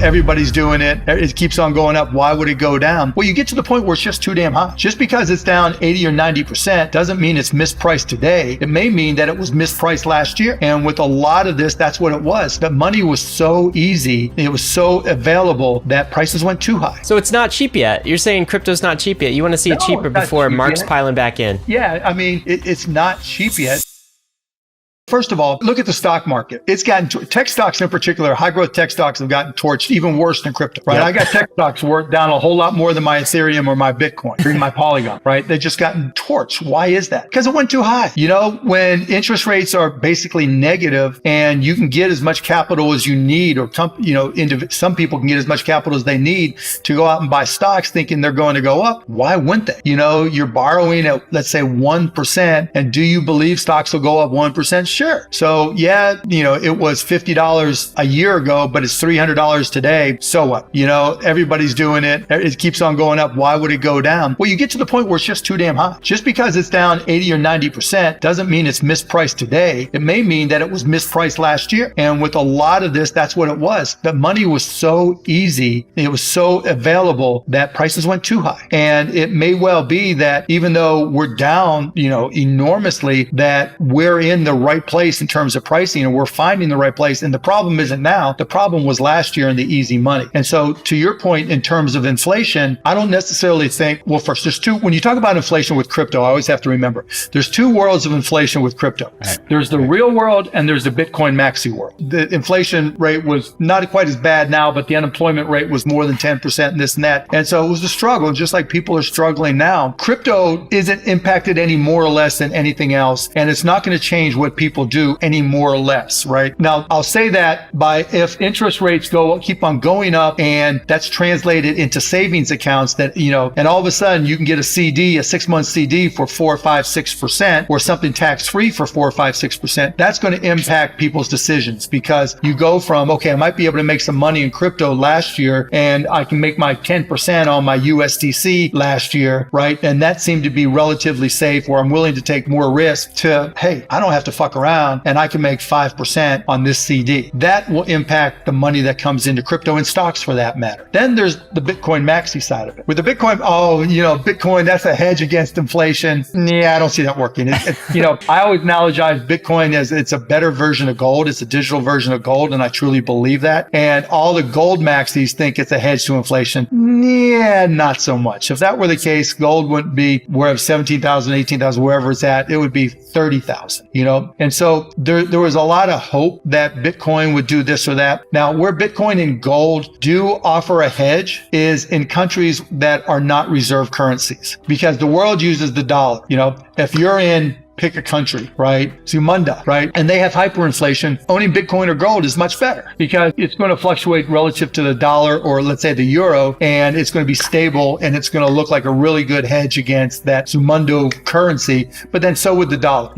Everybody's doing it. It keeps on going up. Why would it go down? Well, you get to the point where it's just too damn high. Just because it's down 80 or 90% doesn't mean it's mispriced today. It may mean that it was mispriced last year. And with a lot of this, that's what it was. The money was so easy. It was so available that prices went too high. So it's not cheap yet. You're saying crypto's not cheap yet. You want to see it cheaper before Mark's piling back in. Yeah, I mean, it's not cheap yet. First of all, look at the stock market. It's gotten, tech stocks in particular, high growth tech stocks have gotten torched even worse than crypto, right? Yep. I got tech stocks worth down a whole lot more than my Ethereum or my Bitcoin or my Polygon, right? They just gotten torched. Why is that? Because it went too high. When interest rates are basically negative and you can get as much capital as you need, or some people can get as much capital as they need to go out and buy stocks thinking they're going to go up. Why wouldn't they? You're borrowing at, let's say 1%. And do you believe stocks will go up 1%? Sure. So yeah, it was $50 a year ago, but it's $300 today. So what? Everybody's doing it. It keeps on going up. Why would it go down? Well, you get to the point where it's just too damn high. Just because it's down 80 or 90% doesn't mean it's mispriced today. It may mean that it was mispriced last year. And with a lot of this, that's what it was. The money was so easy. It was so available that prices went too high. And it may well be that even though we're down, enormously, that we're in the right place in terms of pricing and we're finding the right place. And the problem isn't now. The problem was last year in the easy money. And so to your point, in terms of inflation, I don't necessarily think, well, first, when you talk about inflation with crypto, I always have to remember there's two worlds of inflation with crypto. Right. There's the real world and there's the Bitcoin maxi world. The inflation rate was not quite as bad now, but the unemployment rate was more than 10% and this and that. And so it was a struggle, just like people are struggling now. Crypto isn't impacted any more or less than anything else. And it's not going to change what people do any more or less, right? Now, I'll say that if interest rates keep on going up and that's translated into savings accounts that, and all of a sudden you can get a 6-month CD for 4, 5, 6% or something tax-free for 4, 5, 6%, that's going to impact people's decisions because you go from, okay, I might be able to make some money in crypto last year and I can make my 10% on my USDC last year, right? And that seemed to be relatively safe where I'm willing to take more risk to, hey, I don't have to fuck around and I can make 5% on this CD. That will impact the money that comes into crypto and stocks for that matter. Then there's the Bitcoin maxi side of it. With the Bitcoin, Bitcoin, that's a hedge against inflation. Yeah, I don't see that working. I always analogize Bitcoin as it's a better version of gold. It's a digital version of gold, and I truly believe that. And all the gold maxis think it's a hedge to inflation. Yeah, not so much. If that were the case, gold wouldn't be wherever 17,000, 18,000, wherever it's at, it would be 30,000, And so there was a lot of hope that Bitcoin would do this or that. Now, where Bitcoin and gold do offer a hedge is in countries that are not reserve currencies, because the world uses the dollar. If you're in pick a country, right? Zumunda, right? And they have hyperinflation. Owning Bitcoin or gold is much better because it's going to fluctuate relative to the dollar or let's say the euro, and it's going to be stable and it's going to look like a really good hedge against that Zumundo currency. But then so would the dollar,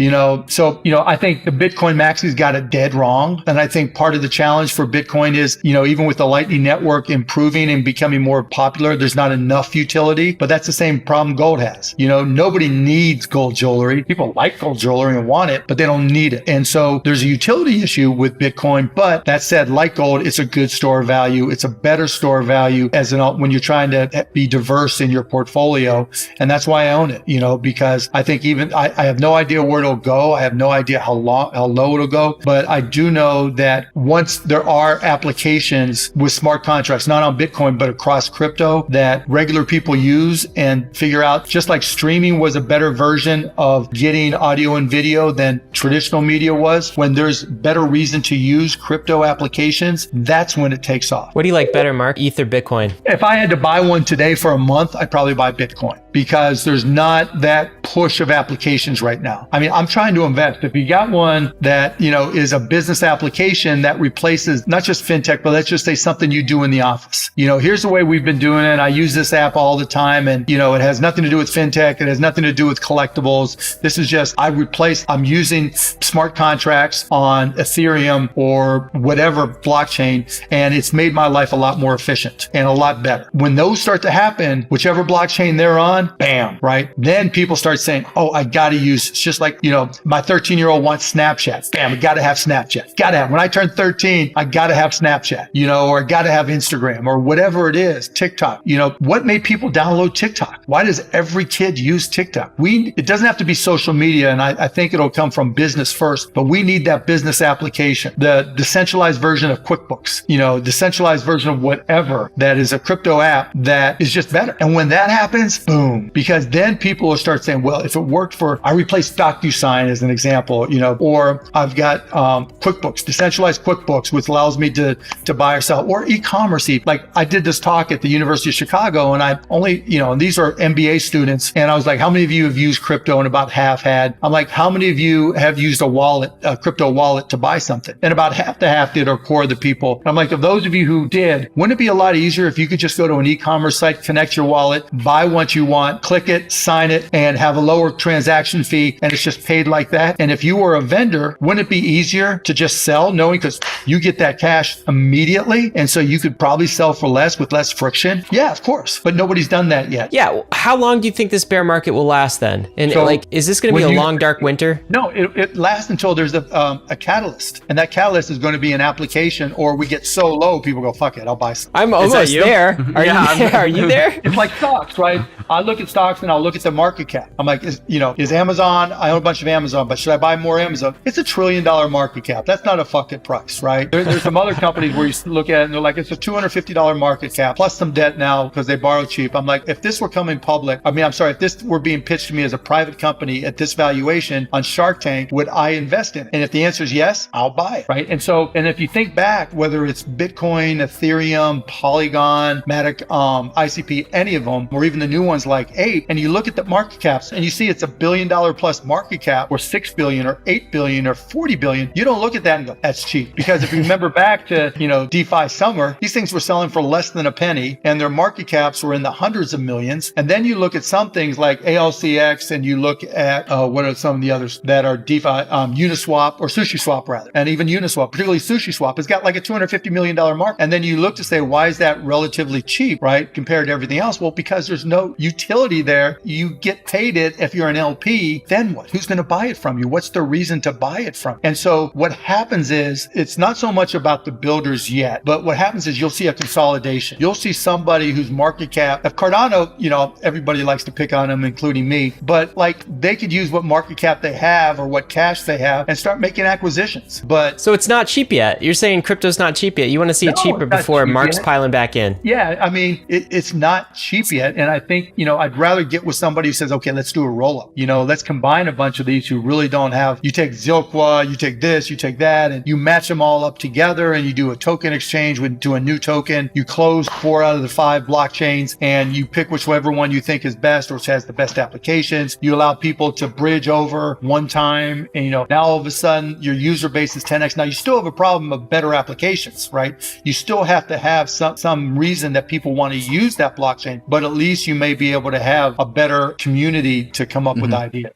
So, I think the Bitcoin Maxi's got it dead wrong. And I think part of the challenge for Bitcoin is, even with the Lightning Network improving and becoming more popular, there's not enough utility, but that's the same problem gold has. Nobody needs gold jewelry. People like gold jewelry and want it, but they don't need it. And so there's a utility issue with Bitcoin. But that said, like gold, it's a good store of value. It's a better store of value when you're trying to be diverse in your portfolio. And that's why I own it, because I think I have no idea where it'll go. I have no idea how low it'll go. But I do know that once there are applications with smart contracts, not on Bitcoin, but across crypto that regular people use and figure out, just like streaming was a better version of getting audio and video than traditional media was, when there's better reason to use crypto applications, that's when it takes off. What do you like better, Mark? ETH or Bitcoin? If I had to buy one today for a month, I'd probably buy Bitcoin because there's not that push of applications right now. I mean, I'm trying to invest. If you got one that, is a business application that replaces not just fintech, but let's just say something you do in the office. Here's the way we've been doing it. I use this app all the time and, it has nothing to do with fintech. It has nothing to do with collectibles. This is just I'm using smart contracts on Ethereum or whatever blockchain, and it's made my life a lot more efficient and a lot better. When those start to happen, whichever blockchain they're on, bam, right? Then people start saying, oh, I got to use, it's just like, my 13-year-old wants Snapchat. Bam, I got to have Snapchat. Got to have, when I turn 13, I got to have Snapchat, or I got to have Instagram or whatever it is, TikTok. What made people download TikTok? Why does every kid use TikTok? It doesn't have to be social media, and I think it'll come from business first, but we need that business application, the decentralized version of QuickBooks, decentralized version of whatever that is a crypto app that is just better. And when that happens, boom, because then people will start saying, well, if it worked for, I replaced DocuSign as an example, or I've got QuickBooks, decentralized QuickBooks, which allows me to buy or sell, or e-commerce. Like I did this talk at the University of Chicago, and I only, and these are MBA students, and I was like, how many of you have used crypto? And about half had. I'm like, how many of you have used a crypto wallet to buy something? And about half did, or core of the people. And I'm like, of those of you who did, wouldn't it be a lot easier if you could just go to an e-commerce site, connect your wallet, buy what you want, click it, sign it, and have a lower transaction fee, and it's just paid like that? And if you were a vendor, wouldn't it be easier to just sell, knowing because you get that cash immediately, and so you could probably sell for less with less friction? Yeah, of course. But nobody's done that yet. Yeah. How long do you think this bear market will last then? And so, is this going to be a long, dark winter? No, it lasts until there's a catalyst. And that catalyst is going to be an application, or we get so low, people go, fuck it, I'll buy some. I'm almost there. Are you there? Are you there? It's like stocks, right? I look at stocks and I'll look at the market cap. I'm like, is Amazon, I own a bunch of Amazon, but should I buy more Amazon? It's $1 trillion market cap. That's not a fucking price, right? There's some other companies where you look at it and they're like, it's a $250 market cap plus some debt now because they borrow cheap. I'm like, if this were coming public, if this were being pitched to me as a private company at this valuation on Shark Tank, would I invest in it? And if the answer is yes, I'll buy it, right? And if you think back, whether it's Bitcoin, Ethereum, Polygon, Matic, ICP, any of them, or even the new ones like Ape, and you look at the market caps and you see it's $1 billion plus market cap, or 6 billion or 8 billion or 40 billion, you don't look at that and go, that's cheap. Because if you remember back to, DeFi summer, these things were selling for less than a penny and their market caps were in the hundreds of millions. And then you look at some things like ALCX, and you look at, what are some of the others that are DeFi, Uniswap or SushiSwap rather, and even Uniswap, particularly SushiSwap, has got like a $250 million market. And then you look to say, why is that relatively cheap, right, compared to everything else? Well, because there's no utility there. You get paid it if you're an LP, then what? Who's going to buy it from you? What's the reason to buy it from? And so what happens is, it's not so much about the builders yet, but what happens is you'll see a consolidation. You'll see somebody whose market cap, if Cardano, everybody likes to pick on them, including me, but like they could use what market cap they have or what cash they have and start making acquisitions. But so it's not cheap yet. You're saying crypto's not cheap yet. You want to see it cheaper before Mark's piling back in. Yeah, it's not cheap yet. And I think, I'd rather get with somebody who says, okay, let's do a roll up. Let's combine a bunch of these who really don't have, you take Zilqua, you take this, you take that, and you match them all up together, and you do a token exchange to a new token. You close 4 out of the 5 blockchains, and you pick whichever one you think is best or which has the best applications. You allow people to bridge over one time, and now all of a sudden your user base is 10x. Now you still have a problem of better applications, right? You still have to have some reason that people want to use that blockchain, but at least you may be able to have a better community to come up with ideas.